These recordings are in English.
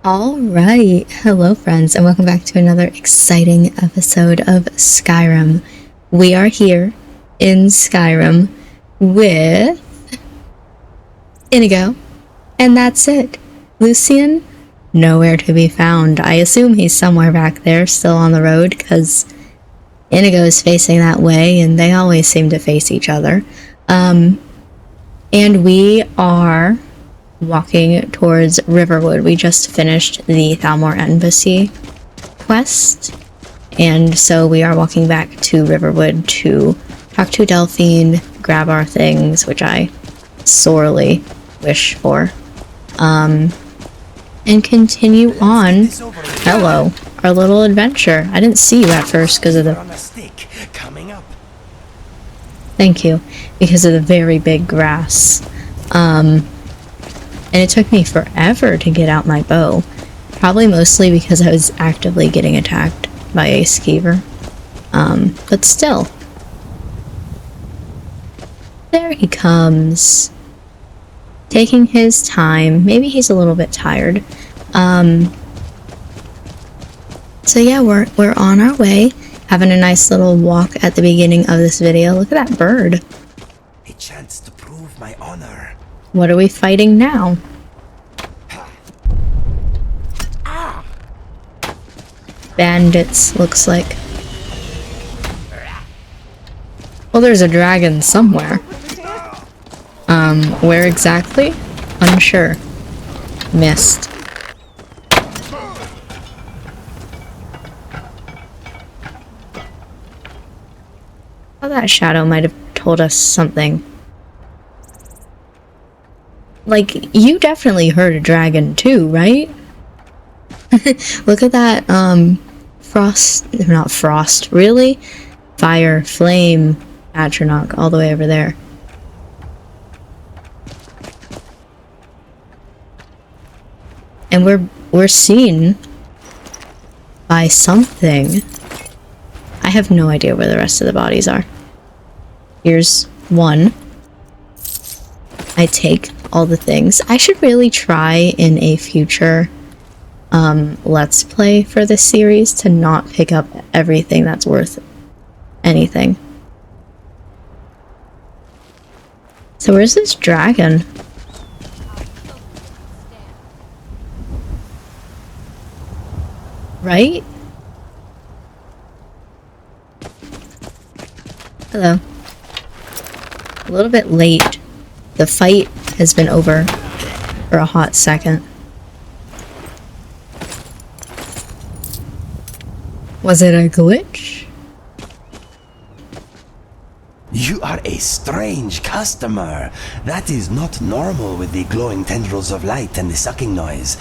Alright, hello friends, and welcome back to another exciting episode of Skyrim. We are here in Skyrim with Inigo, and that's it. Lucien, nowhere to be found. I assume he's somewhere back there, still on the road, because Inigo is facing that way, and they always seem to face each other. And we are walking towards Riverwood. We just finished the Thalmor Embassy quest, and so we are walking back to Riverwood to talk to Delphine, grab our things, which I sorely wish for, and continue on. Hello, our little adventure. I didn't see you at first because of the... Thank you. Because of the very big grass. And it took me forever to get out my bow. Probably mostly because I was actively getting attacked by a skeever. But still. There he comes. Taking his time. Maybe he's a little bit tired. So yeah, we're on our way. Having a nice little walk at the beginning of this video. Look at that bird. A chance to prove my honor. What are we fighting now? Bandits, looks like. Well, there's a dragon somewhere. Where exactly? Unsure. Missed. Oh, that shadow might have told us something. Like, you definitely heard a dragon too, right? Look at that, frost, really? Fire, flame, Atronach, all the way over there. And we're seen by something. I have no idea where the rest of the bodies are. Here's one. I take all the things. I should really try in a future let's play for this series to not pick up everything that's worth anything. So where's this dragon? Right? Hello. A little bit late. The fight has been over for a hot second. Was it a glitch? You are a strange customer. That is not normal with the glowing tendrils of light and the sucking noise.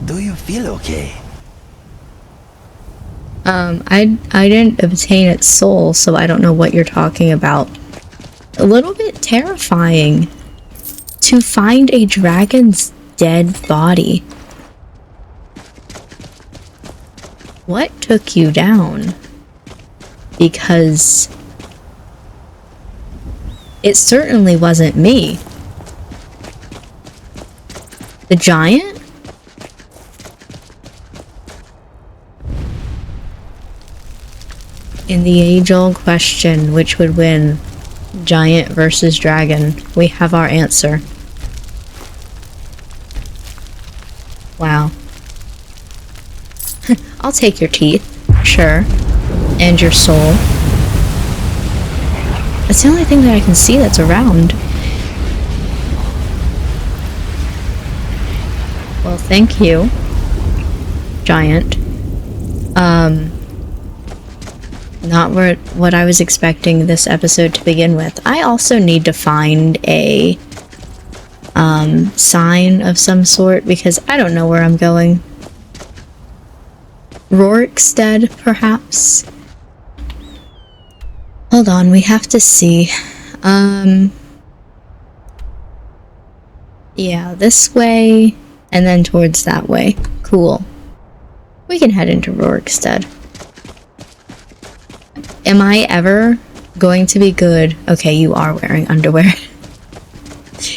Do you feel okay? I didn't obtain its soul, so I don't know what you're talking about. A little bit terrifying to find a dragon's dead body. What took you down? Because it certainly wasn't me. The giant? In the age-old question, which would win? Giant versus dragon. We have our answer. Wow. I'll take your teeth, sure. And your soul. That's the only thing that I can see that's around. Well, thank you, giant. Not what I was expecting this episode to begin with. I also need to find a sign of some sort because I don't know where I'm going. Rorikstead, perhaps? Hold on, we have to see. Yeah, this way, and then towards that way. Cool. We can head into Rorikstead. Am I ever going to be good? Okay, you are wearing underwear.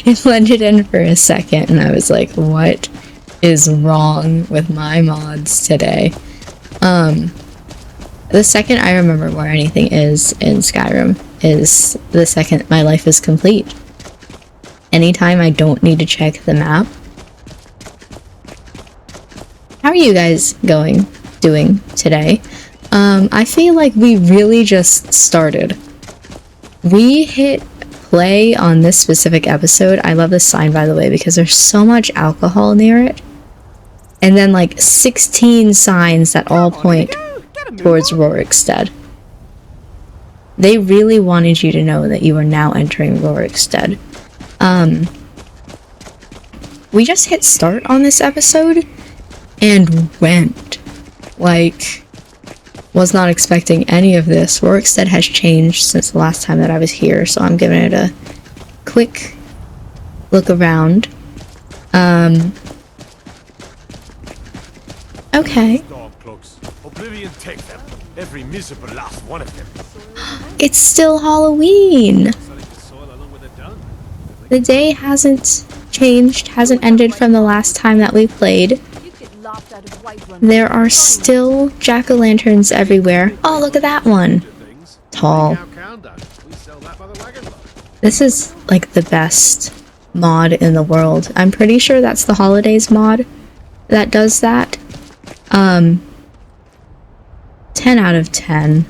It blended in for a second, and I was like, what is wrong with my mods today? The second I remember where anything is in Skyrim is the second my life is complete. Anytime I don't need to check the map. How are you guys doing today? I feel like we really just started. We hit play on this specific episode. I love this sign, by the way, because there's so much alcohol near it. And then like 16 signs that all point towards Rorikstead. They really wanted you to know that you are now entering Rorikstead. We just hit start on this episode and went. Like, was not expecting any of this. Rorikstead has changed since the last time that I was here, so I'm giving it a quick look around. Okay. Oblivion take them. Every miserable last one of them. It's still Halloween. The day hasn't changed, hasn't ended from the last time that we played. There are still jack-o'-lanterns everywhere. Oh, look at that one. Tall. This is like the best mod in the world. I'm pretty sure that's the Holidays mod that does that. 10 out of 10.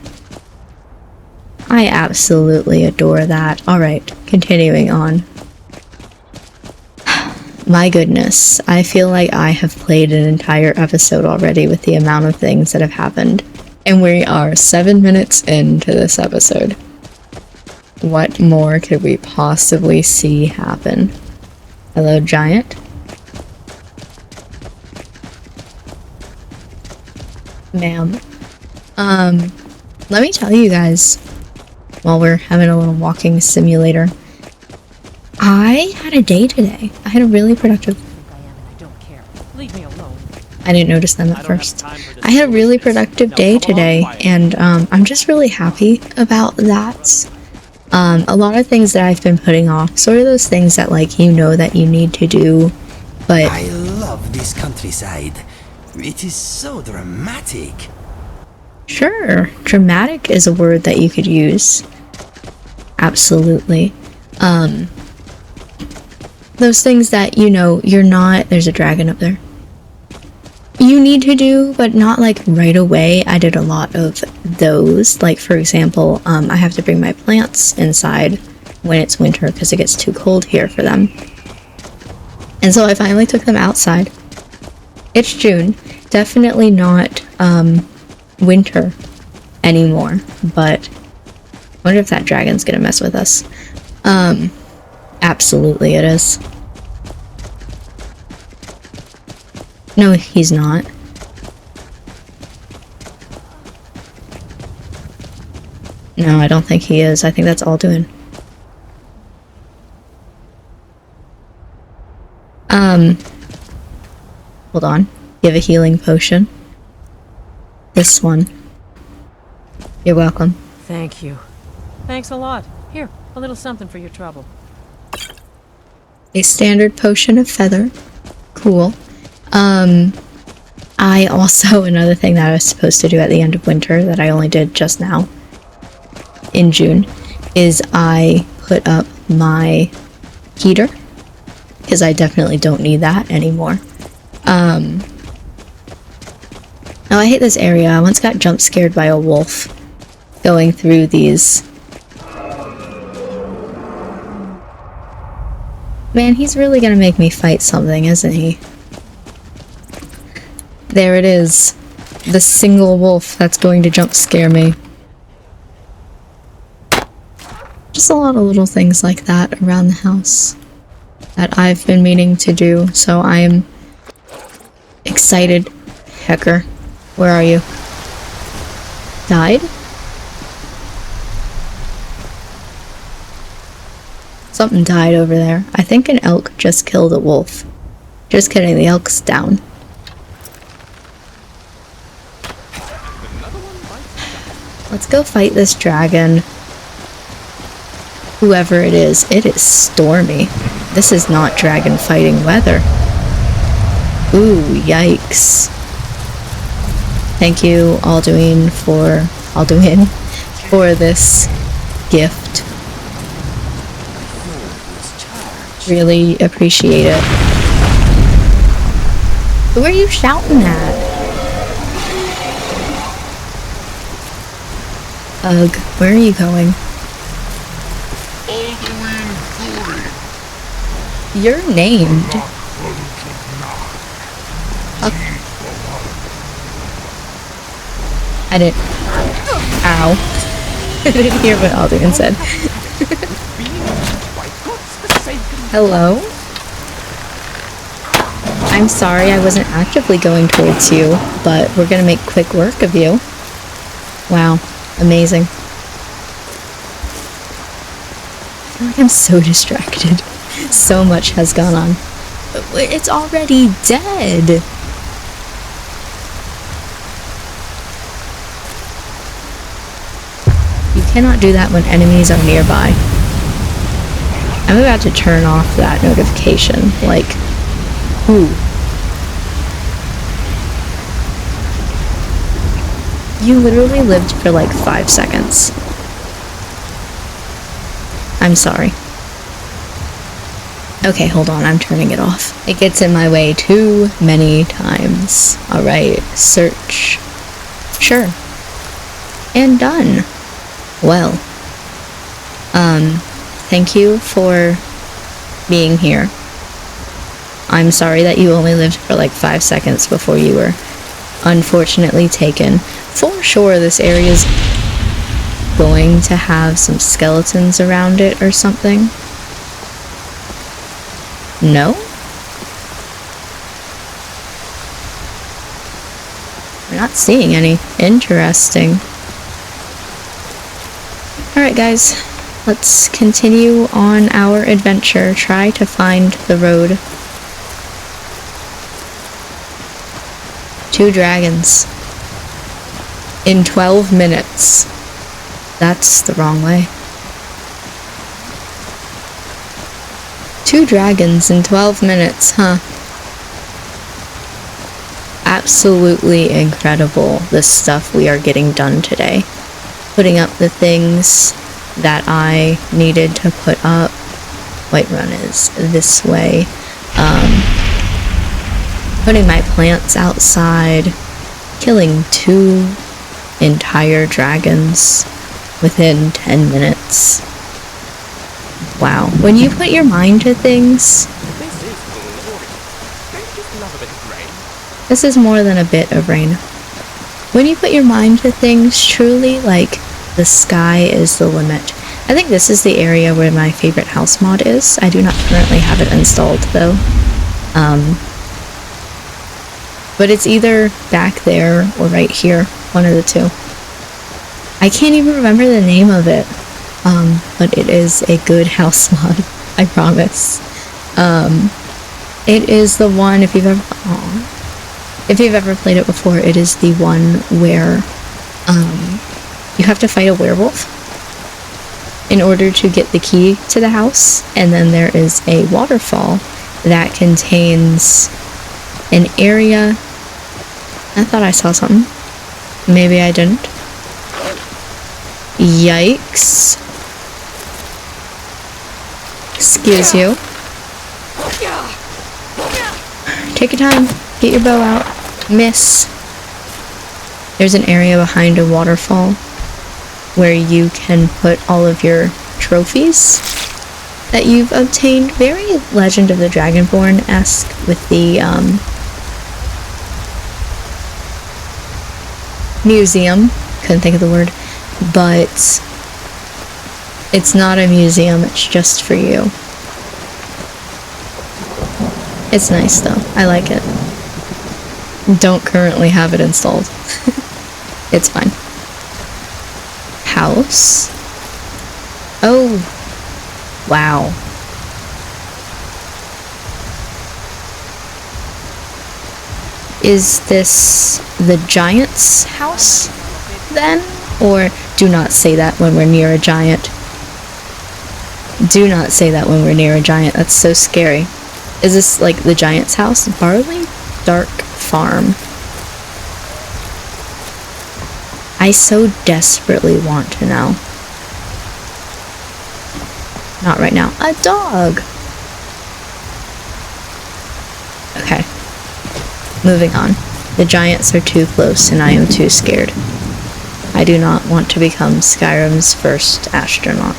I absolutely adore that. Alright, continuing on. My goodness, I feel like I have played an entire episode already with the amount of things that have happened. And we are 7 minutes into this episode. What more could we possibly see happen? Hello, giant. Ma'am. Let me tell you guys, while we're having a little walking simulator, I had a day today. I had a really productive... I didn't notice them at first. I had a really productive day today, and I'm just really happy about that. A lot of things that I've been putting off, sort of those things that, like, you know that you need to do, but... I love this countryside. It is so dramatic. Sure, dramatic is a word that you could use. Absolutely. Those things that, you know, you're not... There's a dragon up there. You need to do, but not like right away. I did a lot of those. Like, for example, I have to bring my plants inside when it's winter because it gets too cold here for them. And so I finally took them outside. It's June. Definitely not, winter anymore, but I wonder if that dragon's gonna mess with us. Absolutely it is. No, he's not. No, I don't think he is. I think that's Alduin. Hold on. Give a healing potion. This one. You're welcome. Thank you. Thanks a lot. Here, a little something for your trouble. A standard potion of feather. Cool. I also, another thing that I was supposed to do at the end of winter that I only did just now in June is I put up my heater because I definitely don't need that anymore. Oh, I hate this area. I once got jump scared by a wolf going through these. Man, he's really gonna make me fight something, isn't he? There it is. The single wolf that's going to jump scare me. Just a lot of little things like that around the house that I've been meaning to do, so I'm excited. Hecker, where are you? Died? Something died over there. I think an elk just killed a wolf. Just kidding, the elk's down. Let's go fight this dragon. Whoever it is stormy. This is not dragon fighting weather. Ooh, yikes. Thank you, Alduin, for this gift. Really appreciate it. Who are you shouting at? Ugh, where are you going? You're named. I didn't. Ow. I didn't hear what Alduin said. Hello? I'm sorry I wasn't actively going towards you, but we're gonna make quick work of you. Wow. Amazing. I feel like I'm so distracted. So much has gone on. It's already dead! You cannot do that when enemies are nearby. I'm about to turn off that notification. Like, ooh. You literally lived for like 5 seconds. I'm sorry. Okay, hold on, I'm turning it off. It gets in my way too many times. Alright, search. Sure. And done. Well. Thank you for being here. I'm sorry that you only lived for like 5 seconds before you were unfortunately taken. For sure this area's going to have some skeletons around it or something. No? We're not seeing any. Interesting. Alright guys, let's continue on our adventure. Try to find the road. 2 dragons. In 12 minutes. That's the wrong way. 2 dragons in 12 minutes, huh? Absolutely incredible, the stuff we are getting done today. Putting up the things that I needed to put up. Whiterun is this way. Putting my plants outside. Killing 2 entire dragons within 10 minutes. Wow. When you put your mind to things... This is more than a bit of rain. When you put your mind to things, truly, like, the sky is the limit. I think this is the area where my favorite house mod is. I do not currently have it installed, though. But it's either back there or right here. One of the two. I can't even remember the name of it. But it is a good house mod. I promise. It is the one, if you've ever played it before, it is the one where you have to fight a werewolf in order to get the key to the house, and then there is a waterfall that contains an area. I thought I saw something. Maybe I didn't. Yikes. Excuse you. Take your time. Get your bow out. Miss. There's an area behind a waterfall where you can put all of your trophies that you've obtained. Very Legend of the Dragonborn-esque with the museum. Couldn't think of the word. But it's not a museum, it's just for you. It's nice though. I like it. Don't currently have it installed. It's fine. House. Oh. Wow. Is this the giant's house then? Or do not say that when we're near a giant. Do not say that when we're near a giant. That's so scary. Is this like the giant's house? Barley? dark farm. I so desperately want to know. Not right now. A dog! Okay. Moving on. The giants are too close and I am too scared. I do not want to become Skyrim's first astronaut.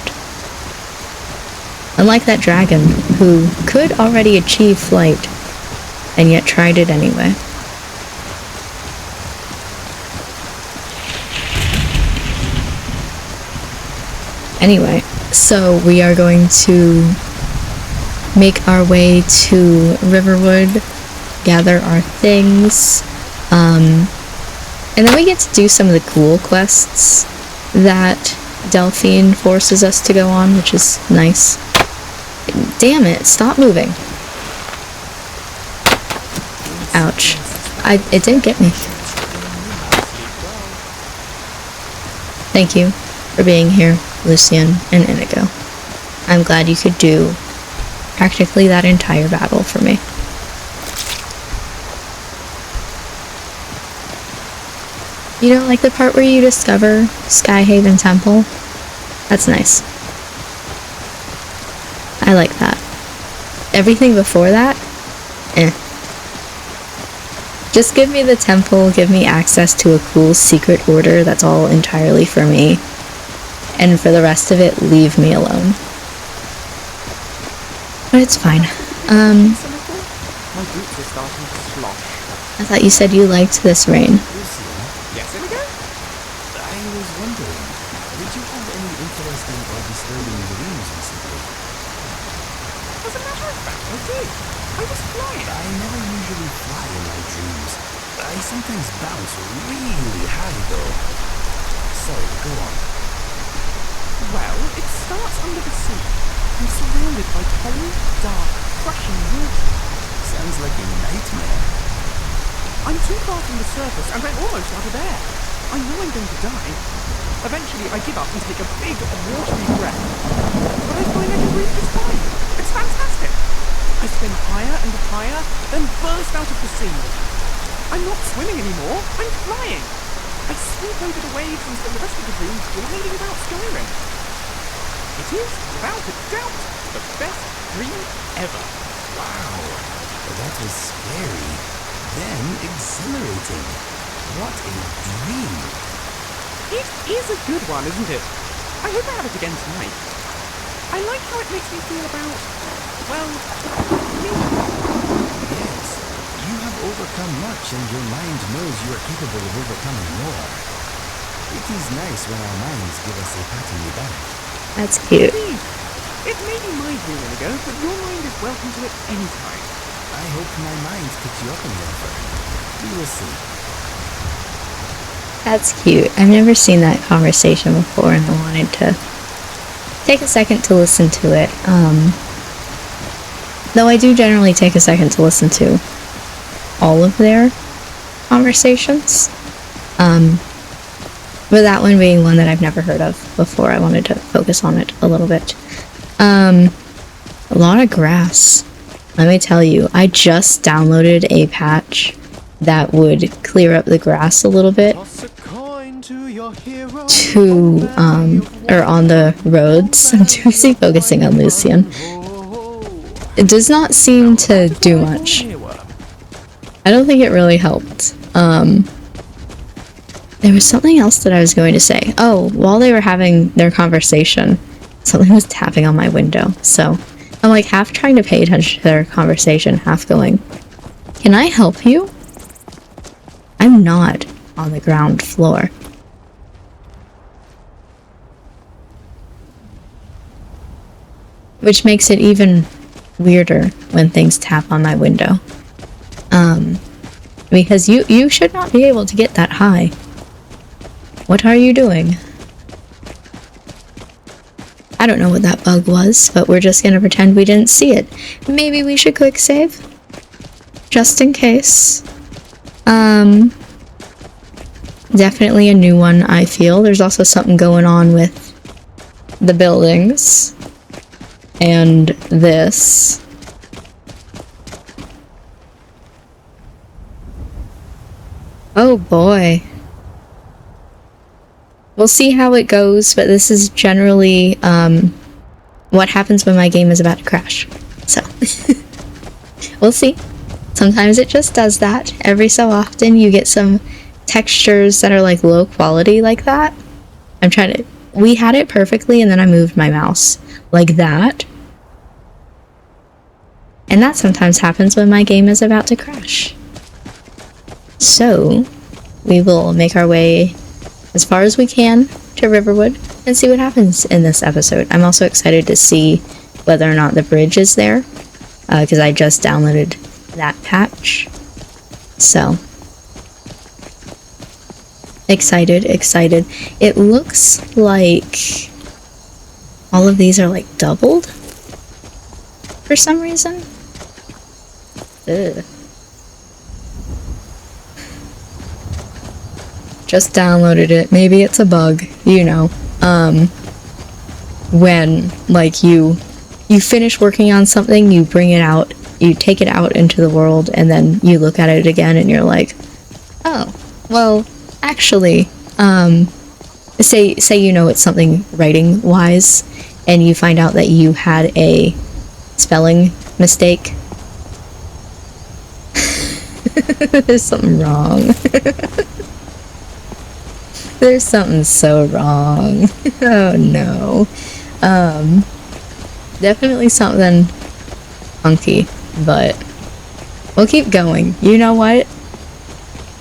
Unlike that dragon, who could already achieve flight, and yet tried it anyway. Anyway, so we are going to make our way to Riverwood, gather our things, and then we get to do some of the cool quests that Delphine forces us to go on, which is nice. Damn it, stop moving. Ouch. It didn't get me. Thank you for being here, Lucien and Inigo. I'm glad you could do practically that entire battle for me. You know, like the part where you discover Skyhaven Temple? That's nice. I like that. Everything before that? Eh. Just give me the temple, give me access to a cool secret order that's all entirely for me. And for the rest of it, leave me alone. But it's fine. My boots are starting to slosh. I thought you said you liked this rain. Yes, Inigo? I was wondering, did you have any interesting or disturbing dreams recently? As a matter of fact, I did. I was flying. I never usually fly in my dreams. I sometimes bounce really high though. Sorry, go on. Well, it starts under the sea. I'm surrounded by cold, dark, crushing water. Sounds like a nightmare. I'm too far from the surface and I'm almost out of air. I know I'm going to die. Eventually, I give up and take a big, watery breath. But I find I can breathe just fine. It's fantastic. I spin higher and higher, then burst out of the sea. I'm not swimming anymore. I'm flying. I sweep over the waves and spend the rest of the dream gliding about Skyrim. It is, without a doubt, the best dream ever. Wow, that was scary, then exhilarating. What a dream. It is a good one, isn't it? I hope I have it again tonight. I like how it makes me feel about, well, me. Yes, you have overcome much and your mind knows you are capable of overcoming more. It is nice when our minds give us a pat on the back. That's cute. Indeed. It may be my dream, Inigo, but your mind is welcome to it anytime. I hope my mind picks you up in the offer. We will see. That's cute. I've never seen that conversation before and I wanted to take a second to listen to it. Though I do generally take a second to listen to all of their conversations. But that one being one that I've never heard of before, I wanted to focus on it a little bit. A lot of grass. Let me tell you, I just downloaded a patch that would clear up the grass a little bit to, or on the roads. I'm too busy focusing on Lucien. It does not seem to do much. I don't think it really helped. There was something else that I was going to say. Oh, while they were having their conversation, something was tapping on my window. So I'm like half trying to pay attention to their conversation, half going, can I help you? I'm not on the ground floor. Which makes it even weirder when things tap on my window. Because you should not be able to get that high. What are you doing? I don't know what that bug was, but we're just gonna pretend we didn't see it. Maybe we should quick save? Just in case. Definitely a new one, I feel. There's also something going on with the buildings. And this. Oh boy. We'll see how it goes, but this is generally what happens when my game is about to crash. So, we'll see. Sometimes it just does that. Every so often you get some textures that are like low quality like that. I'm trying to... We had it perfectly and then I moved my mouse like that. And that sometimes happens when my game is about to crash. So, we will make our way as far as we can to Riverwood and see what happens in this episode. I'm also excited to see whether or not the bridge is there, because I just downloaded that patch. So, excited. It looks like all of these are like doubled for some reason. Ugh. Just downloaded it. Maybe it's a bug, you know. When like you finish working on something, you bring it out, you take it out into the world, and then you look at it again and you're like, oh, well, actually, say you know it's something writing wise, and you find out that you had a spelling mistake. There's something wrong. There's something so wrong. Oh no. Definitely something funky, but we'll keep going. You know what?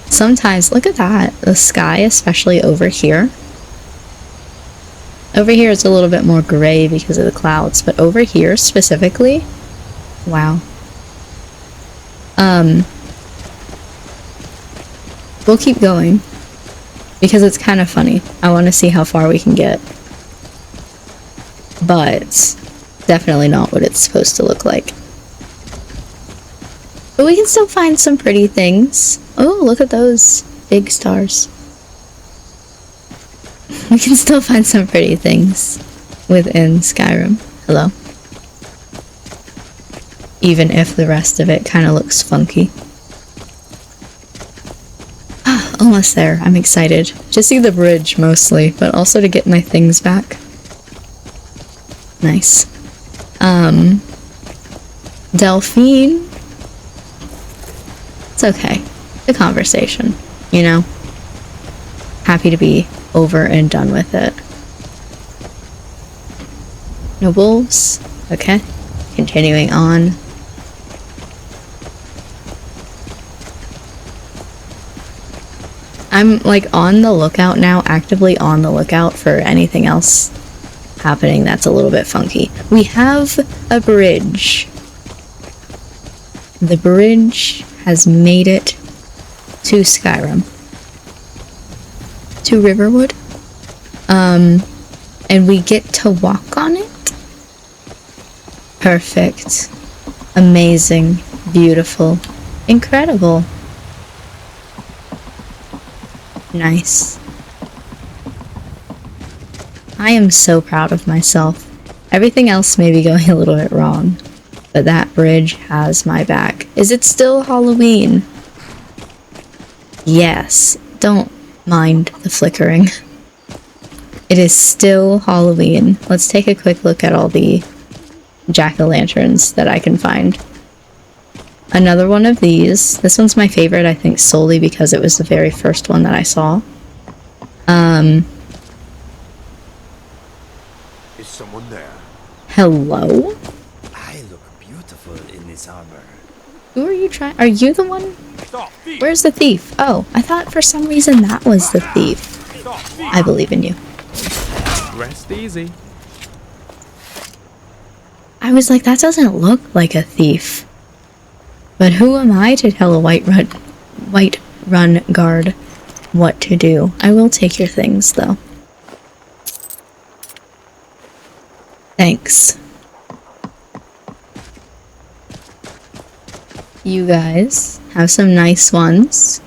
Sometimes, look at that. The sky, especially over here. Over here it's a little bit more gray because of the clouds, but over here specifically, wow. We'll keep going because it's kind of funny. I want to see how far we can get, but definitely not what it's supposed to look like. But we can still find some pretty things. Oh, look at those big stars. We can still find some pretty things within Skyrim. Hello. Even if the rest of it kind of looks funky. Almost there. I'm excited to see the bridge mostly, but also to get my things back. Nice. Delphine. It's okay. The conversation, you know? Happy to be over and done with it. No wolves. Okay. Continuing on. I'm like on the lookout now, actively on the lookout for anything else happening that's a little bit funky. We have a bridge. The bridge has made it to Skyrim. To Riverwood. And we get to walk on it. Perfect. Amazing. Beautiful. Incredible. Nice. I am so proud of myself. Everything else may be going a little bit wrong, but that bridge has my back. Is it still Halloween? Yes. Don't mind the flickering. It is still Halloween. Let's take a quick look at all the jack-o'-lanterns that I can find. Another one of these. This one's my favorite, I think, solely because it was the very first one that I saw. Is someone there? Hello? I look beautiful in this armor. Who are you trying? Are you the one? Stop, thief! Where's the thief? Oh, I thought for some reason that was the thief. Stop, thief! I believe in you. Rest easy. I was like, that doesn't look like a thief. But who am I to tell a White Run guard what to do? I will take your things, though. Thanks. You guys have some nice ones.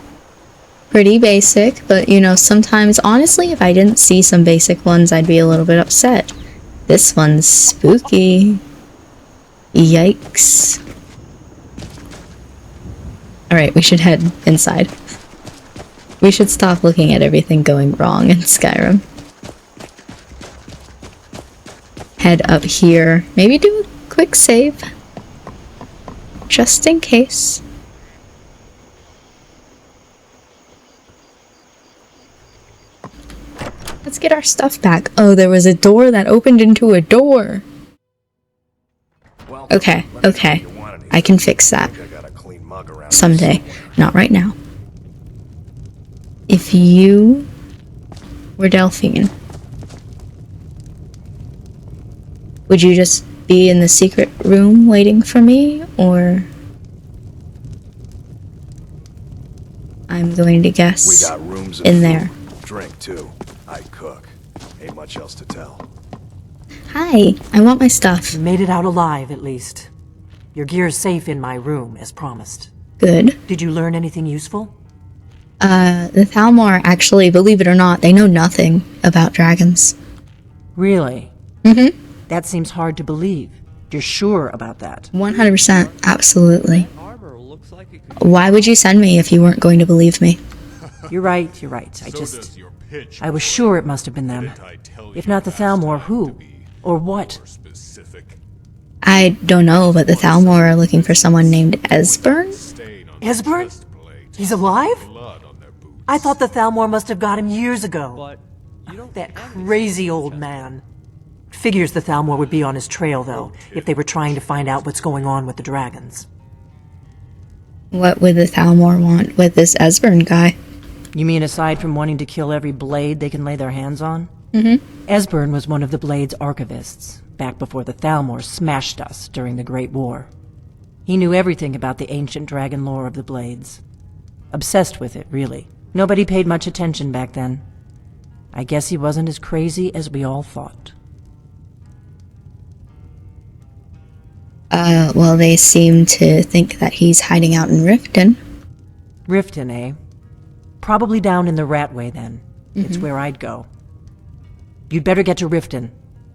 Pretty basic, but you know, sometimes, honestly, if I didn't see some basic ones, I'd be a little bit upset. This one's spooky. Yikes. Alright, we should head inside. We should stop looking at everything going wrong in Skyrim. Head up here. Maybe do a quick save. Just in case. Let's get our stuff back. Oh, there was a door that opened into a door. Okay, okay. I can fix that. Someday. Not right now. If you were Delphine, would you just be in the secret room waiting for me, or... I'm going to guess We got rooms in there. Drink too. I cook. Ain't much else to tell. Hi, I want my stuff. You made it out alive, at least. Your gear's safe in my room, as promised. Good. Did you learn anything useful? The Thalmor, actually, believe it or not, they know nothing about dragons. Really? Mm-hmm. That seems hard to believe. You're sure about that? 100%, absolutely. Why would you send me if you weren't going to believe me? You're right, you're right. I was sure it must have been them. If not the Thalmor, who? Or what? I don't know, but the Thalmor are looking for someone named Esbern? Esbern? He's alive? I thought the Thalmor must have got him years ago. That crazy old man. Figures the Thalmor would be on his trail, though, if they were trying to find out what's going on with the dragons. What would the Thalmor want with this Esbern guy? You mean aside from wanting to kill every blade they can lay their hands on? Mm-hmm. Esbern was one of the Blade's archivists, back before the Thalmor smashed us during the Great War. He knew everything about the ancient dragon lore of the Blades. Obsessed with it, really. Nobody paid much attention back then. I guess he wasn't as crazy as we all thought. Well, they seem to think that he's hiding out in Riften. Riften, eh? Probably down in the Ratway, then. It's where I'd go. You'd better get to Riften.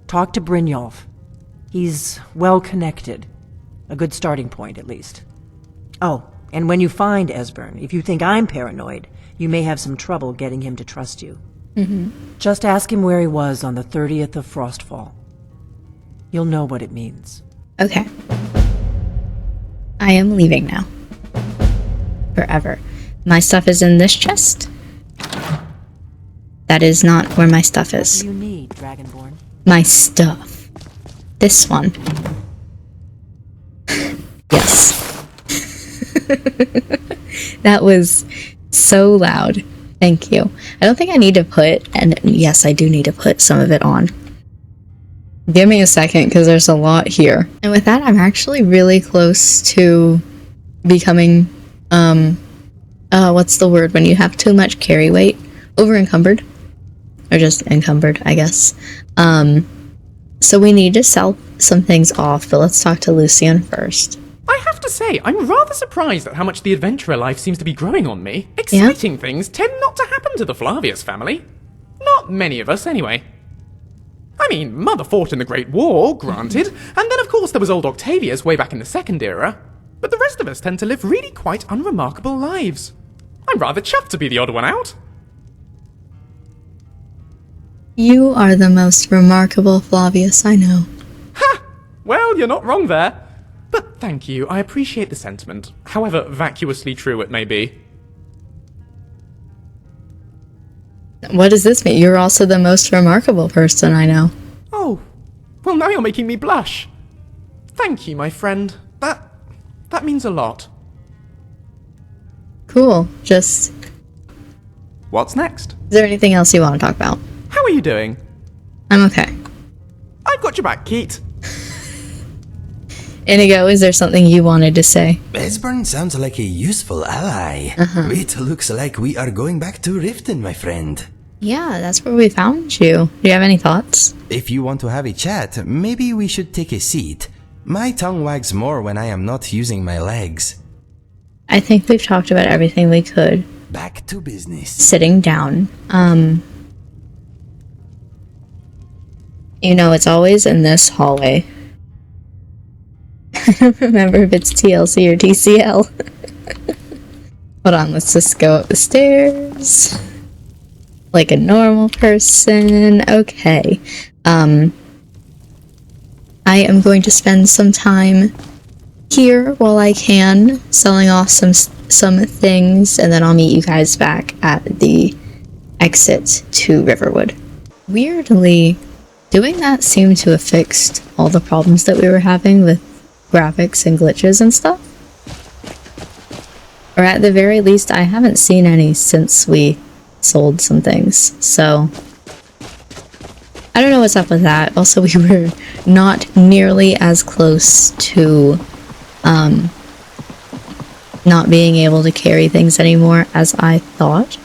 Talk to Brynjolf. He's well-connected. A good starting point, at least. Oh, and when you find Esbern, if you think I'm paranoid, you may have some trouble getting him to trust you. Just ask him where he was on the 30th of Frostfall. You'll know what it means. Okay. I am leaving now. Forever. My stuff is in this chest. That is not where my stuff What is. do you need, Dragonborn? My stuff. This one. Yes. That was so loud. Thank you. I don't think I need to put, and yes, I do need to put some of it on. Give me a second, because there's a lot here. And with that, I'm actually really close to becoming, what's the word when you have too much carry weight? Over encumbered. Or just encumbered, I guess. So we need to sell some things off, but let's talk to Lucien first. I have to say, I'm rather surprised at how much the adventurer life seems to be growing on me. Exciting things tend not to happen to the Flavius family. Not many of us, anyway. I mean, Mother fought in the Great War, granted, and then of course there was old Octavius way back in the Second Era, but the rest of us tend to live really quite unremarkable lives. I'm rather chuffed to be the odd one out. You are the most remarkable Flavius I know. Ha! Well, you're not wrong there. But thank you, I appreciate the sentiment, however vacuously true it may be. What does this mean? You're also the most remarkable person I know. Oh, well now you're making me blush. Thank you, my friend. That means a lot. Cool. Just... What's next? Is there anything else you want to talk about? How are you doing? I'm okay. I've got your back, Keat. Inigo, is there something you wanted to say? Esbern sounds like a useful ally. It looks like we are going back to Riften, my friend. Yeah, that's where we found you. Do you have any thoughts? If you want to have a chat, maybe we should take a seat. My tongue wags more when I am not using my legs. I think we've talked about everything we could. Back to business. Sitting down. You know, it's always in this hallway. I don't remember if it's TLC or TCL. Hold on, let's just go up the stairs. Like a normal person. Okay. I am going to spend some time here while I can, selling off some things, and then I'll meet you guys back at the exit to Riverwood. Weirdly, doing that seemed to have fixed all the problems that we were having with graphics and glitches and stuff. Or at the very least, I haven't seen any since we sold some things, so I don't know what's up with that. Also, we were not nearly as close to not being able to carry things anymore as I thought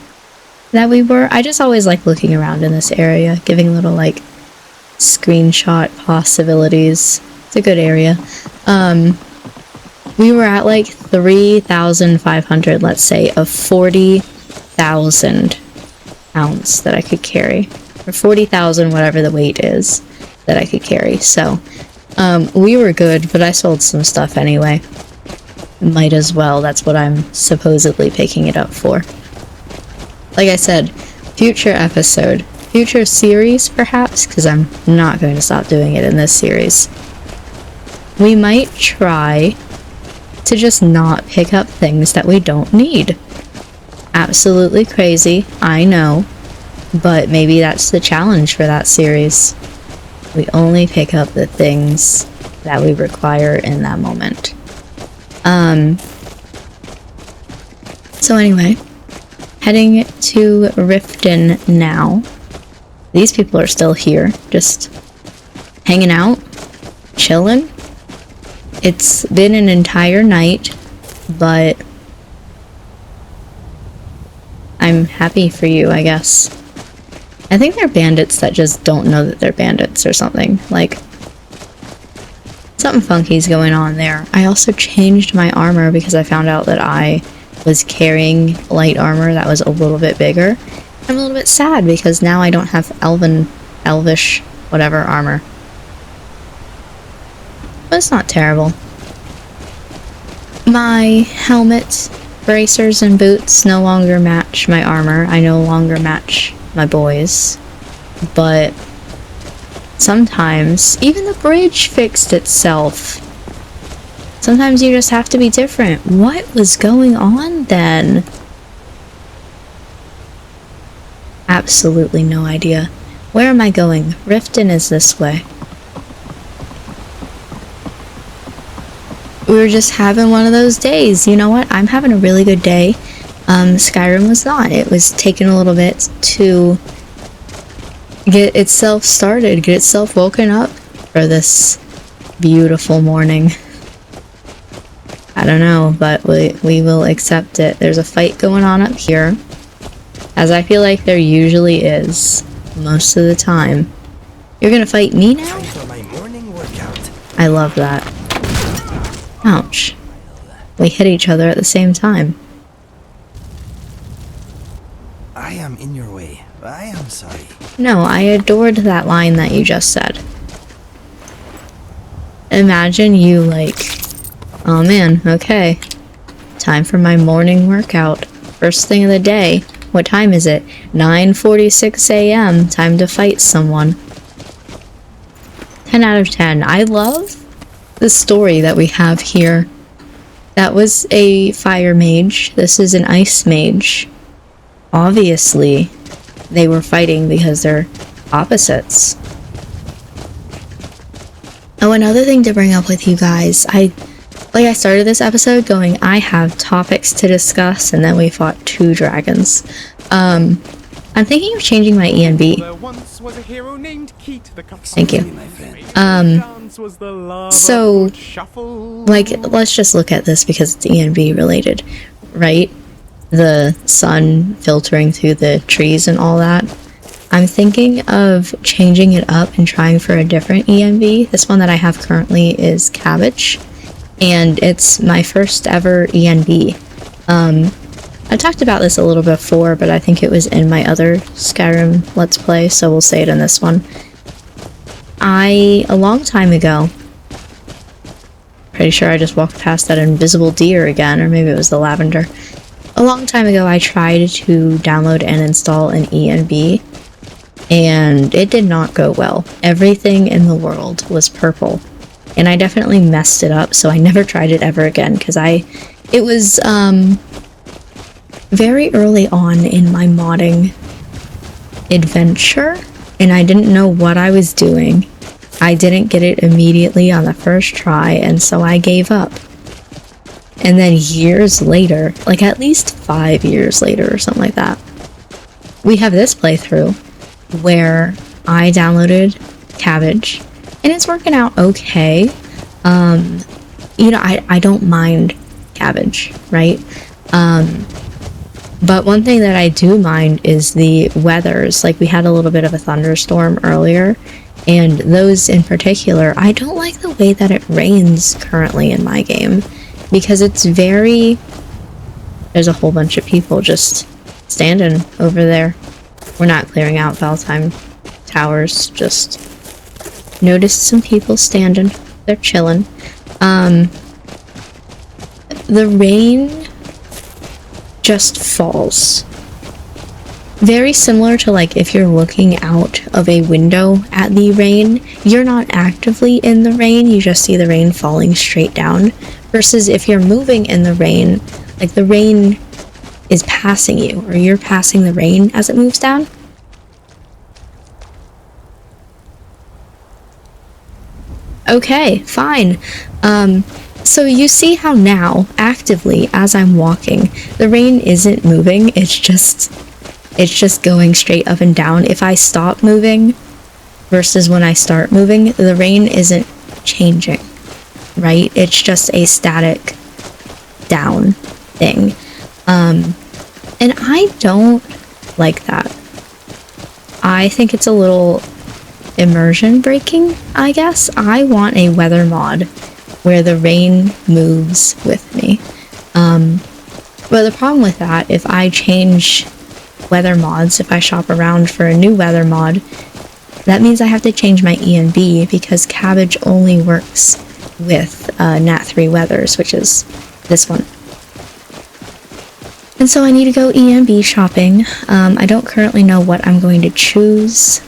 that we were. I just always like looking around in this area, giving little like screenshot possibilities. It's a good area. We were at like 3,500, let's say, of 40,000 pounds that I could carry. Or 40,000, whatever the weight is, that I could carry. So, we were good, but I sold some stuff anyway. Might as well, that's what I'm supposedly picking it up for. Like I said, future episode, future series perhaps, because I'm not going to stop doing it in this series. We might try to just not pick up things that we don't need. Absolutely crazy, I know, but maybe that's the challenge for that series. We only pick up the things that we require in that moment. So anyway, heading to Riften now. These people are still here, just hanging out, chilling. It's been an entire night, but I'm happy for you, I guess. I think they're bandits that just don't know that they're bandits or something. Like, something funky's going on there. I also changed my armor because I found out that I was carrying light armor that was a little bit bigger. I'm a little bit sad because now I don't have elvish, whatever armor. But it's not terrible. My helmet, bracers, and boots no longer match my armor. I no longer match my boys. But sometimes, even the bridge fixed itself. Sometimes you just have to be different. What was going on then? Absolutely no idea. Where am I going? Riften is this way. We were just having one of those days. You know what? I'm having a really good day. Skyrim was not. It was taking a little bit to get itself started, get itself woken up for this beautiful morning. I don't know, but we will accept it. There's a fight going on up here, as I feel like there usually is most of the time. You're gonna fight me now? Time for my morning workout. I love that. Ouch. We hit each other at the same time. I am in your way. I am sorry. No, I adored that line that you just said. Imagine you like, oh man, okay. Time for my morning workout. First thing of the day. What time is it? 9:46 a.m. Time to fight someone. 10 out of 10. I love the story that we have here. That was a fire mage. This is an ice mage. Obviously, they were fighting because they're opposites. Oh, another thing to bring up with you guys. I started this episode going, I have topics to discuss, and then we fought 2 dragons. I'm thinking of changing my ENB. There once was a hero named Keat the Thank you. My friend. So, like, let's just look at this because it's ENB related, right? The sun filtering through the trees and all that. I'm thinking of changing it up and trying for a different ENB. This one that I have currently is Cabbage, and it's my first ever ENB. I talked about this a little before, but I think it was in my other Skyrim Let's Play, so we'll say it in this one. A long time ago, pretty sure I just walked past that invisible deer again, or maybe it was the lavender. a long time ago I tried to download and install an ENB, and it did not go well. Everything in the world was purple, and I definitely messed it up, so I never tried it ever again, because it was very early on in my modding adventure, and I didn't know what I was doing. I didn't get it immediately on the first try, and so I gave up. And then years later, like at least 5 years later or something like that, we have this playthrough where I downloaded Cabbage, and it's working out okay. You know, I don't mind Cabbage, right? But one thing that I do mind is the weathers. Like, we had a little bit of a thunderstorm earlier, and those in particular, I don't like the way that it rains currently in my game, because it's very... There's a whole bunch of people just standing over there. We're not clearing out Valtime Towers, just noticed some people standing. They're chilling. The rain just falls. Very similar to, like, if you're looking out of a window at the rain, you're not actively in the rain, you just see the rain falling straight down. Versus if you're moving in the rain, like the rain is passing you, or you're passing the rain as it moves down. Okay, fine. So you see how now, actively, as I'm walking, the rain isn't moving, it's just going straight up and down. If I stop moving versus when I start moving, the rain isn't changing, right? It's just a static down thing. And I don't like that. I think it's a little immersion breaking, I guess. I want a weather mod where the rain moves with me. But the problem with that, if I change weather mods, if I shop around for a new weather mod, that means I have to change my ENB, because Cabbage only works with Nat 3 weathers, which is this one. And so I need to go ENB shopping. I don't currently know what I'm going to choose.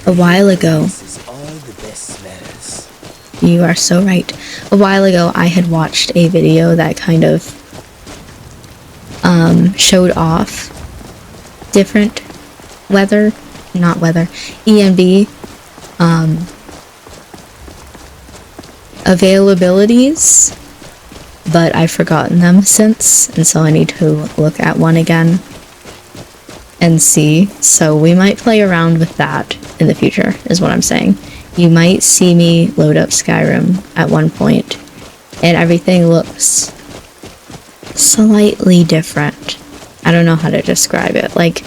A while ago, you are so right. A while ago, I had watched a video that kind of showed off different ENB availabilities, but I've forgotten them since, and so I need to look at one again and see. So we might play around with that in the future, is what I'm saying. You might see me load up Skyrim at one point, and everything looks slightly different. I don't know how to describe it. Like,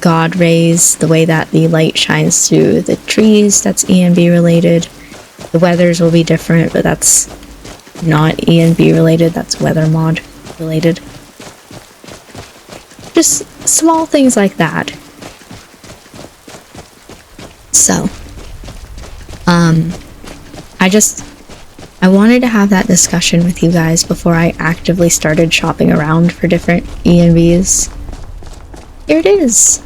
God rays, the way that the light shines through the trees, that's ENB related. The weathers will be different, but that's not ENB related, that's weather mod related. Just small things like that. So, I wanted to have that discussion with you guys before I actively started shopping around for different ENBs. Here it is!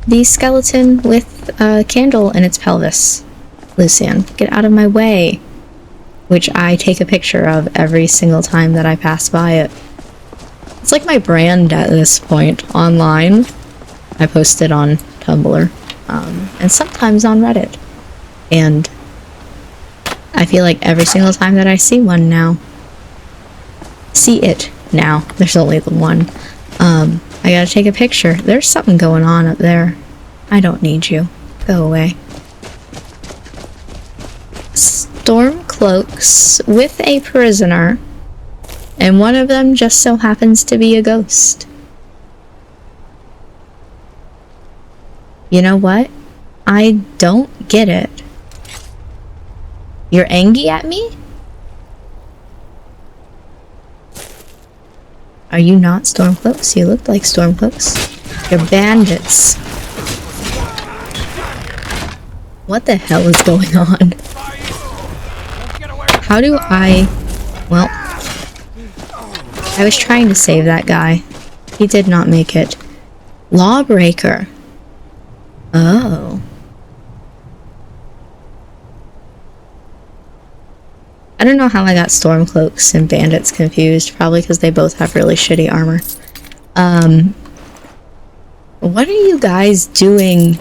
The skeleton with a candle in its pelvis. Lucien, get out of my way! Which I take a picture of every single time that I pass by it. It's like my brand at this point, online. I post it on Tumblr, and sometimes on Reddit. And I feel like every single time that I see one now, there's only the one, I gotta take a picture. There's something going on up there. I don't need you. Go away. Storm cloaks with a prisoner, and one of them just so happens to be a ghost. You know what? I don't get it. You're angry at me? Are you not Stormcloaks? You look like Stormcloaks. You're bandits. What the hell is going on? How do I... Well, I was trying to save that guy. He did not make it. Lawbreaker. Oh. I don't know how I got Stormcloaks and Bandits confused. Probably because they both have really shitty armor. What are you guys doing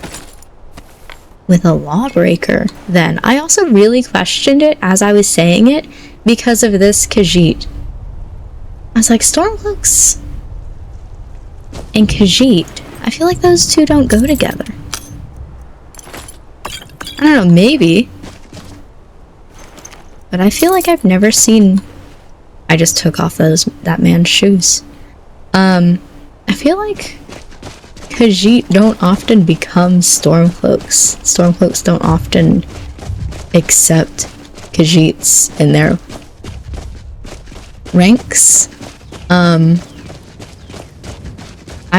with a Lawbreaker, then? I also really questioned it as I was saying it because of this Khajiit. I was like, Stormcloaks and Khajiit. I feel like those two don't go together. I don't know, maybe. But I feel like I've never seen... I just took off that man's shoes. I feel like Khajiit don't often become Stormcloaks. Stormcloaks don't often accept Khajiits in their ranks. I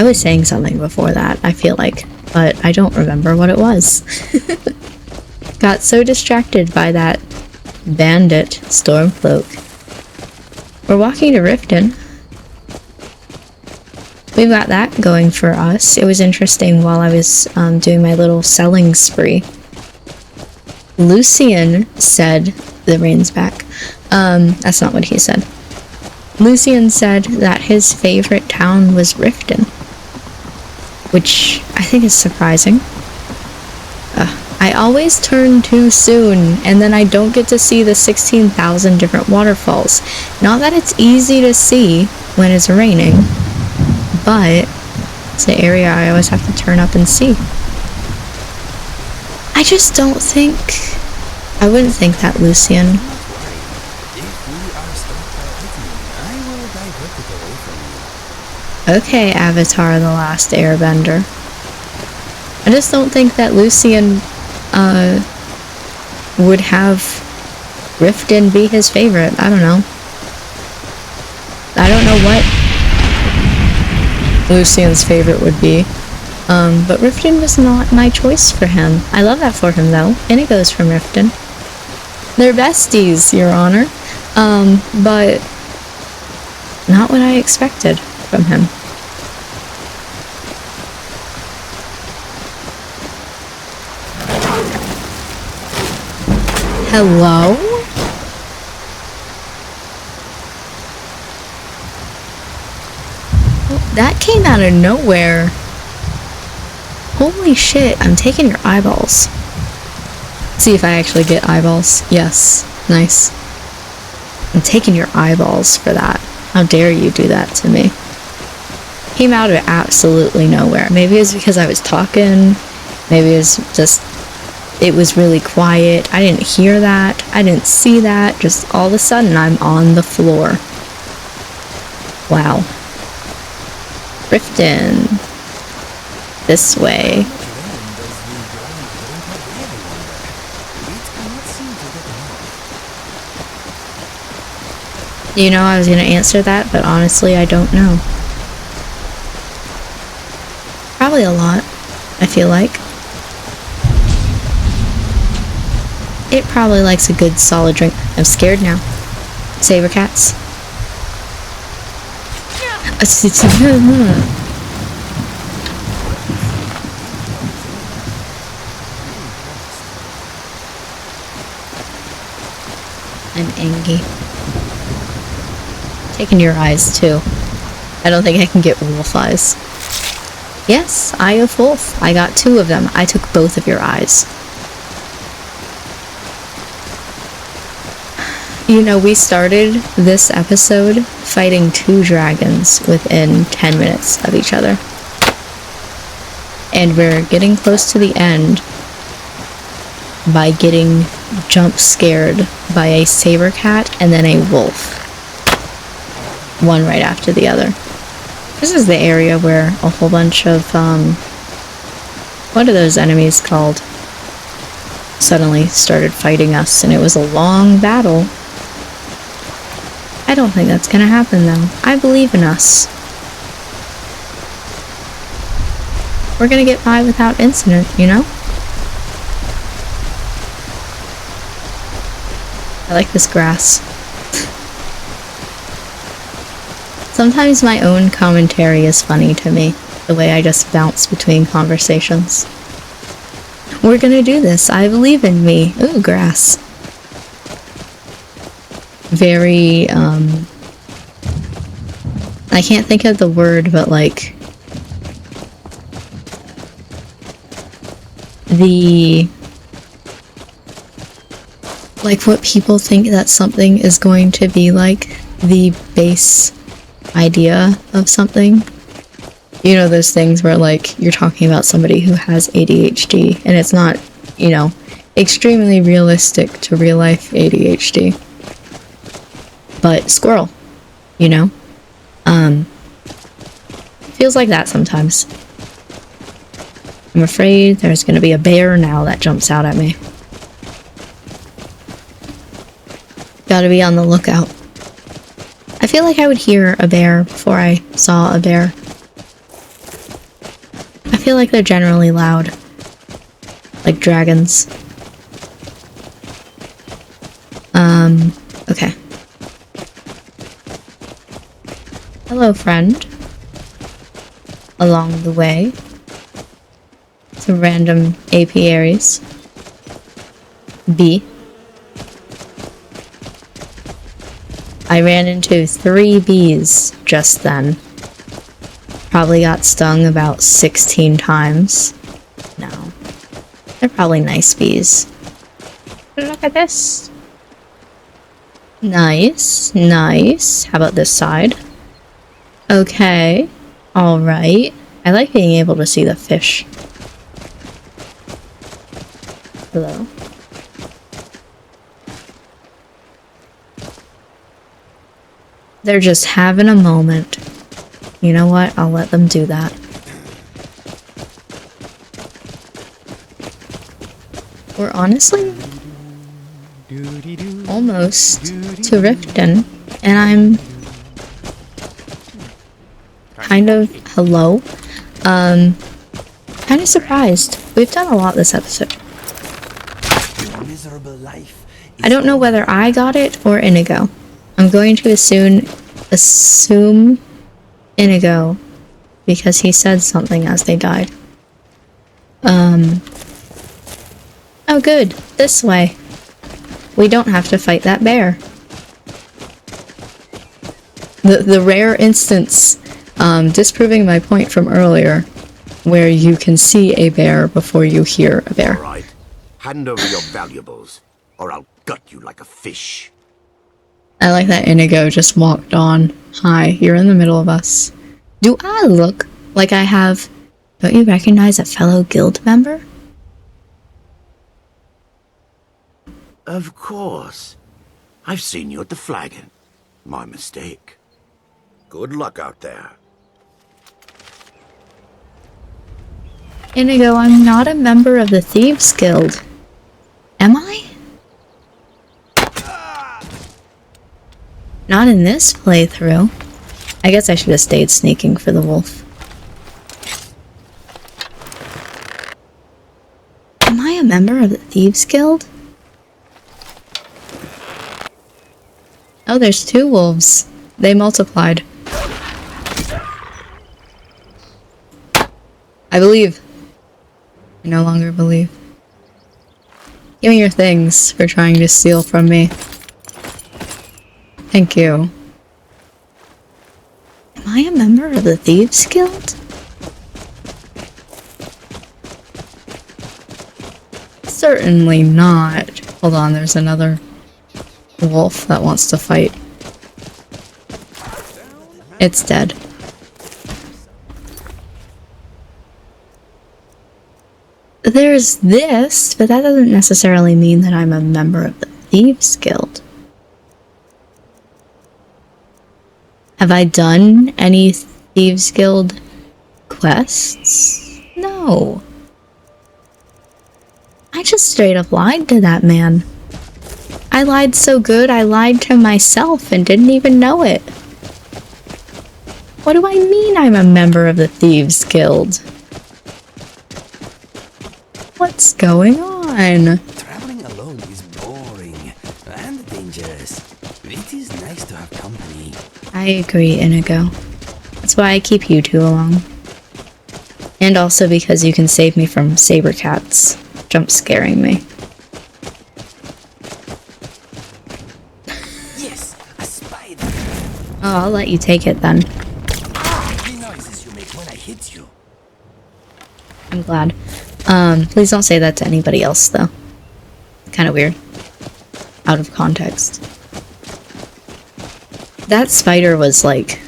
was saying something before that, I feel like, but I don't remember what it was. Got so distracted by that bandit Stormcloak. We're walking to Riften. We've got that going for us. It was interesting while I was doing my little selling spree. Lucien said, the rain's back. That's not what he said. Lucien said that his favorite town was Riften, which I think is surprising. I always turn too soon, and then I don't get to see the 16,000 different waterfalls. Not that it's easy to see when it's raining, but it's the area I always have to turn up and see. I just don't think... I wouldn't think that, Lucien. Okay, Avatar: The Last Airbender. I just don't think that Lucien would have Riften be his favorite. I don't know. I don't know what Lucien's favorite would be. But Riften was not my choice for him. I love that for him though. Inigo's from Riften. They're besties, Your Honor. But not what I expected from him. Hello? Oh, that came out of nowhere. Holy shit, I'm taking your eyeballs. See if I actually get eyeballs. Yes, nice. I'm taking your eyeballs for that. How dare you do that to me? Came out of absolutely nowhere. Maybe it's because I was talking. Maybe it's just... it was really quiet. I didn't hear that. I didn't see that. Just all of a sudden, I'm on the floor. Wow. Riften. This way. You know, I was going to answer that, but honestly, I don't know. Probably a lot, I feel like. It probably likes a good solid drink. I'm scared now. Saber cats. I'm angry. Taking your eyes too. I don't think I can get wolf eyes. Yes, Eye of Wolf. I got 2 of them. I took both of your eyes. You know, we started this episode fighting 2 dragons within 10 minutes of each other. And we're getting close to the end by getting jump scared by a saber cat and then a wolf. One right after the other. This is the area where a whole bunch of, what are those enemies called? Suddenly started fighting us, and it was a long battle. I don't think that's gonna happen though. I believe in us. We're gonna get by without incident, you know? I like this grass. Sometimes my own commentary is funny to me, the way I just bounce between conversations. We're gonna do this, I believe in me. Ooh, grass. Very, I can't think of the word, but like, like what people think that something is going to be like, the base idea of something. You know, those things where like you're talking about somebody who has ADHD and it's not, you know, extremely realistic to real life ADHD. But squirrel, you know? Feels like that sometimes. I'm afraid there's gonna be a bear now that jumps out at me. Gotta be on the lookout. I feel like I would hear a bear before I saw a bear. I feel like they're generally loud. Like dragons. Okay. Hello, friend. Along the way. Some random apiaries. Bee. I ran into 3 bees just then. Probably got stung about 16 times. No. They're probably nice bees. Look at this. Nice, nice. How about this side? Okay. Alright. I like being able to see the fish. Hello. They're just having a moment. You know what? I'll let them do that. We're honestly almost to Riften, and I'm kind of kind of surprised. We've done a lot this episode. Miserable life. I don't know whether I got it or Inigo. I'm going to assume Inigo because he said something as they died. Oh good, this way. We don't have to fight that bear. The rare instance, disproving my point from earlier, where you can see a bear before you hear a bear. All right. Hand over your valuables, or I'll gut you like a fish. I like that Inigo just walked on. Hi, you're in the middle of us. Do I look like I have... Don't you recognize a fellow guild member? Of course. I've seen you at the flagon. My mistake. Good luck out there. Inigo, I'm not a member of the Thieves Guild. Am I? Not in this playthrough. I guess I should have stayed sneaking for the wolf. Am I a member of the Thieves Guild? Oh, there's 2 wolves. They multiplied. I believe. I no longer believe. Give me your things for trying to steal from me. Thank you. Am I a member of the Thieves Guild? Certainly not. Hold on, there's another wolf that wants to fight. It's dead. There's this, but that doesn't necessarily mean that I'm a member of the Thieves Guild. Have I done any Thieves Guild quests? No. I just straight up lied to that man. I lied so good I lied to myself and didn't even know it. What do I mean I'm a member of the Thieves Guild? What's going on? Traveling alone is boring and dangerous. It is nice to have company. I I agree, Inigo. That's why I keep you two along. And also because you can save me from saber cats jump scaring me. Yes, a spider. Oh, I'll let you take it then. The noises you make when I hit you. I'm glad. Please don't say that to anybody else, though. Kind of weird. Out of context. That spider was like,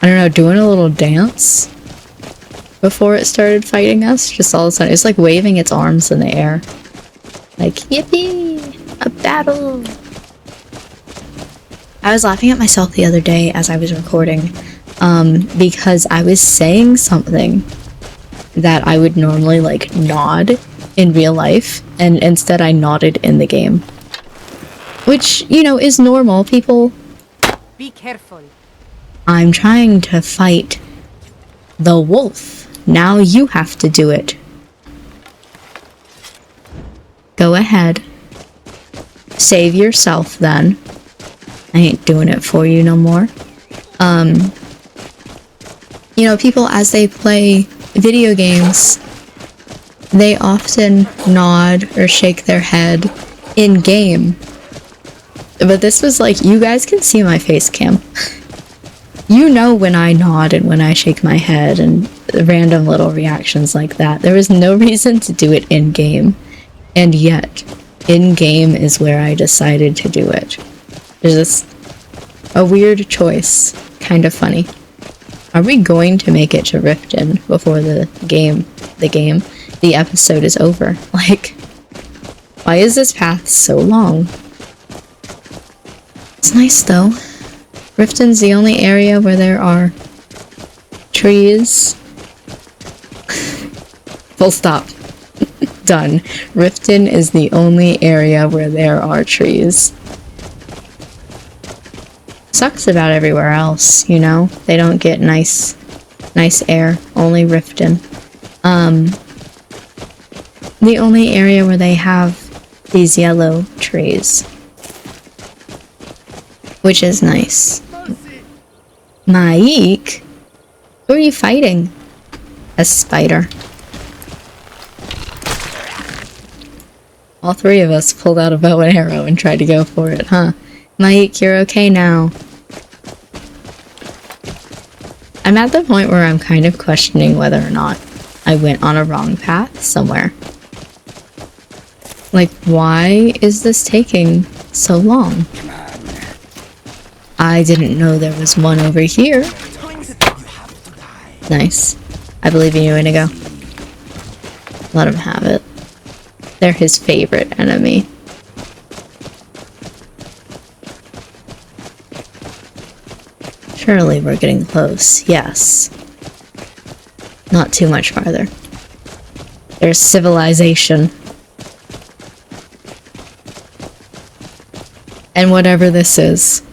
I don't know, doing a little dance before it started fighting us. Just all of a sudden, it's like waving its arms in the air. Like, yippee! A battle! I was laughing at myself the other day as I was recording, because I was saying something that I would normally, like, nod in real life, and instead I nodded in the game. Which, you know, is normal. People... Be careful. I'm trying to fight the wolf. Now you have to do it. Go ahead. Save yourself then. I ain't doing it for you no more. You know, people as they play video games, they often nod or shake their head in game. But this was like, you guys can see my face cam. You know when I nod and when I shake my head and random little reactions like that. There was no reason to do it in game. And yet, in game is where I decided to do it. There's this a weird choice. Kind of funny. Are we going to make it to Riften before the episode is over? Like, why is this path so long? It's nice though. Riften's the only area where there are trees. Full stop. Done. Riften is the only area where there are trees. Sucks about everywhere else, you know? They don't get nice air. Only Riften. The only area where they have these yellow trees. Which is nice. Mike? Who are you fighting? A spider. All three of us pulled out a bow and arrow and tried to go for it, huh? Mike, you're okay now. I'm at the point where I'm kind of questioning whether or not I went on a wrong path somewhere. Like, why is this taking so long? I didn't know there was one over here. Nice. I believe in you, Inigo. Let him have it. They're his favorite enemy. Surely we're getting close. Yes. Not too much farther. There's civilization. And whatever this is.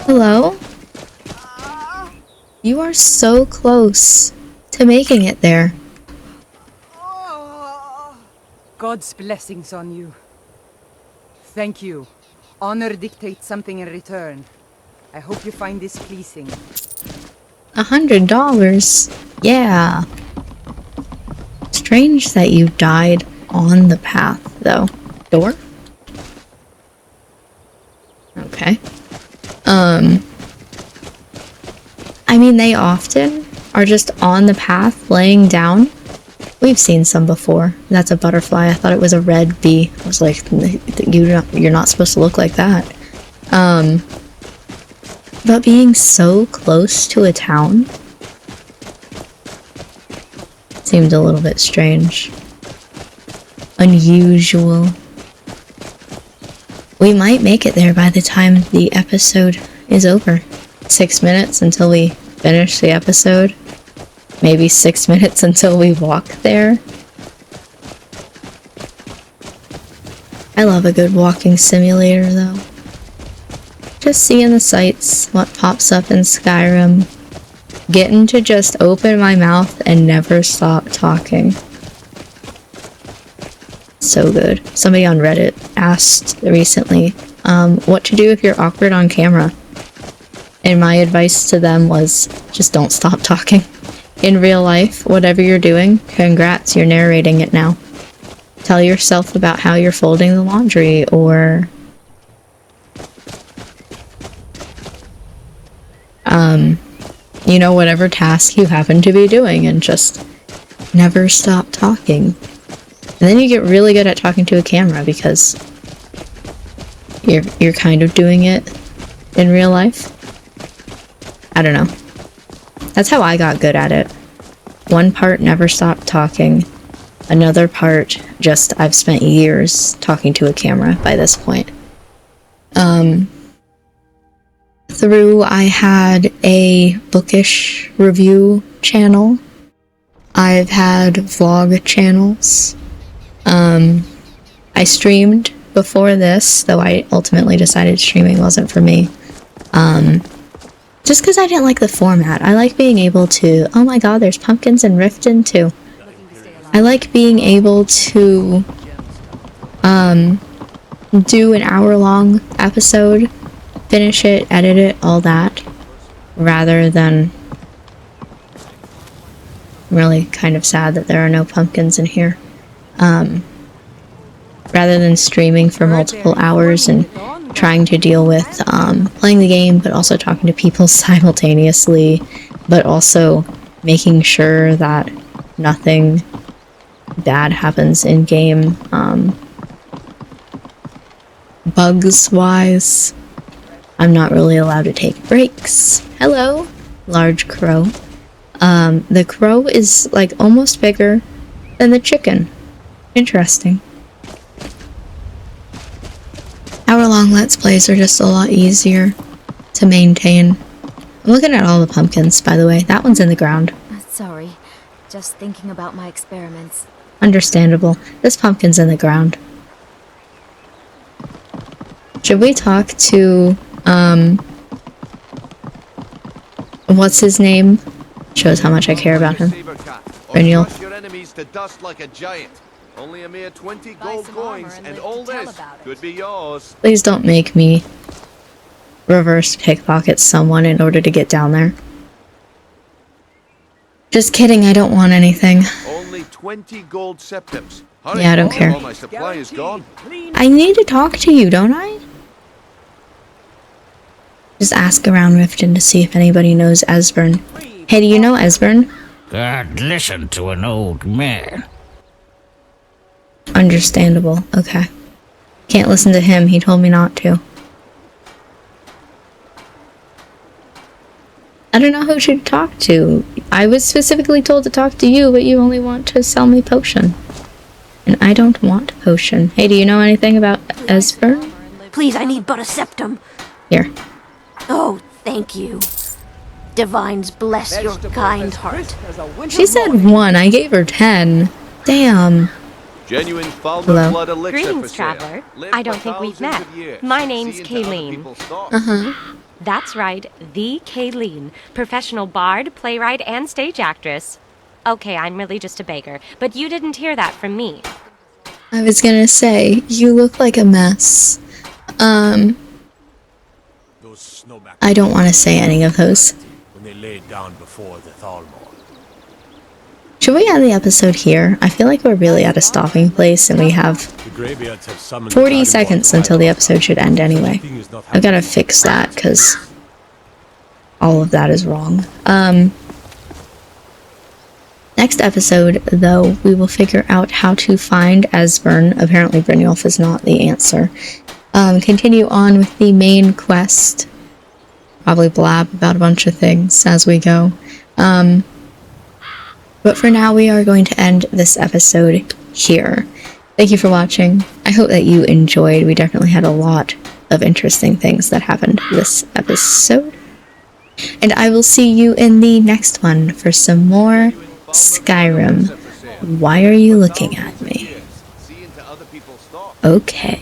Hello? You are so close to making it there. God's blessings on you. Thank you. Honor dictates something in return. I hope you find this pleasing. $100? Yeah. Strange that you died on the path, though. Door? Okay. I mean, they often are just on the path, laying down. We've seen some before. That's a butterfly. I thought it was a red bee. I was like, you're not supposed to look like that. But being so close to a town seemed a little bit strange. Unusual. We might make it there by the time the episode is over. 6 minutes until we finish the episode. Maybe 6 minutes until we walk there. I love a good walking simulator, though. Just seeing the sights, what pops up in Skyrim. Getting to just open my mouth and never stop talking. So good. Somebody on Reddit asked recently, what to do if you're awkward on camera. And my advice to them was just don't stop talking. In real life, whatever you're doing, congrats, you're narrating it now. Tell yourself about how you're folding the laundry, or you know, whatever task you happen to be doing, and just never stop talking. And then you get really good at talking to a camera because you're kind of doing it in real life. I don't know. That's how I got good at it. One part, never stop talking. Another part, just I've spent years talking to a camera by this point. I had a bookish review channel. I've had vlog channels. I streamed before this, though I ultimately decided streaming wasn't for me. Just because I didn't like the format. I like being able to... Oh my god, there's pumpkins in Riften too. I like being able to do an hour-long episode, finish it, edit it, all that, rather than... I'm really kind of sad that there are no pumpkins in here. Rather than streaming for multiple hours and trying to deal with playing the game, but also talking to people simultaneously, but also making sure that nothing bad happens in game, bugs wise. I'm not really allowed to take breaks. Hello, large crow. The crow is like almost bigger than the chicken. Interesting. Hour-long Let's Plays are just a lot easier to maintain. I'm looking at all the pumpkins, by the way. That one's in the ground. Sorry, just thinking about my experiments. Understandable. This pumpkin's in the ground. Should we talk to, what's his name? Shows how much I care about him. Brynjolf. Crush your enemies to dust like a giant. Only a mere 20 gold coins, and all this could be yours. Please don't make me reverse pickpocket someone in order to get down there. Just kidding, I don't want anything. Only 20 gold septims. Hurry, Yeah, I don't care. all my supply is gone. I need to talk to you, don't I? Just ask around Riften to see if anybody knows Esbern. Hey, do you know Esbern? God, listen to an old man. Understandable. Okay. Can't listen to him. He told me not to. I don't know who to talk to. I was specifically told to talk to you, but you only want to sell me potion. And I don't want potion. Hey, do you know anything about Esbern? Please, I need but a septum. Here. Oh, thank you. Divines bless your kind heart. She said 1. I gave her 10. Damn. Genuine Hello. blood elixir Greetings, for sale. traveler. Lived I don't for think we've thousands met. of years. My name's See into other Kayleen. people's thoughts. Uh-huh. That's right, the Kayleen, professional bard, playwright, and stage actress. Okay, I'm really just a beggar, but you didn't hear that from me. I was gonna say, you look like a mess. I don't want to say any of those. When they laid down before the Thalmor. Should we end the episode here? I feel like we're really at a stopping place and we have The Greybeards have summoned 40 the seconds Dragonborn until the to episode should end anyway. I've got to fix that because all of that is wrong. Next episode, though, we will figure out how to find Esbern. Apparently Brynjolf is not the answer. Continue on with the main quest. Probably blab about a bunch of things as we go. But for now, we are going to end this episode here. Thank you for watching. I hope that you enjoyed. We definitely had a lot of interesting things that happened this episode. And I will see you in the next one for some more Skyrim. Why are you looking at me? Okay.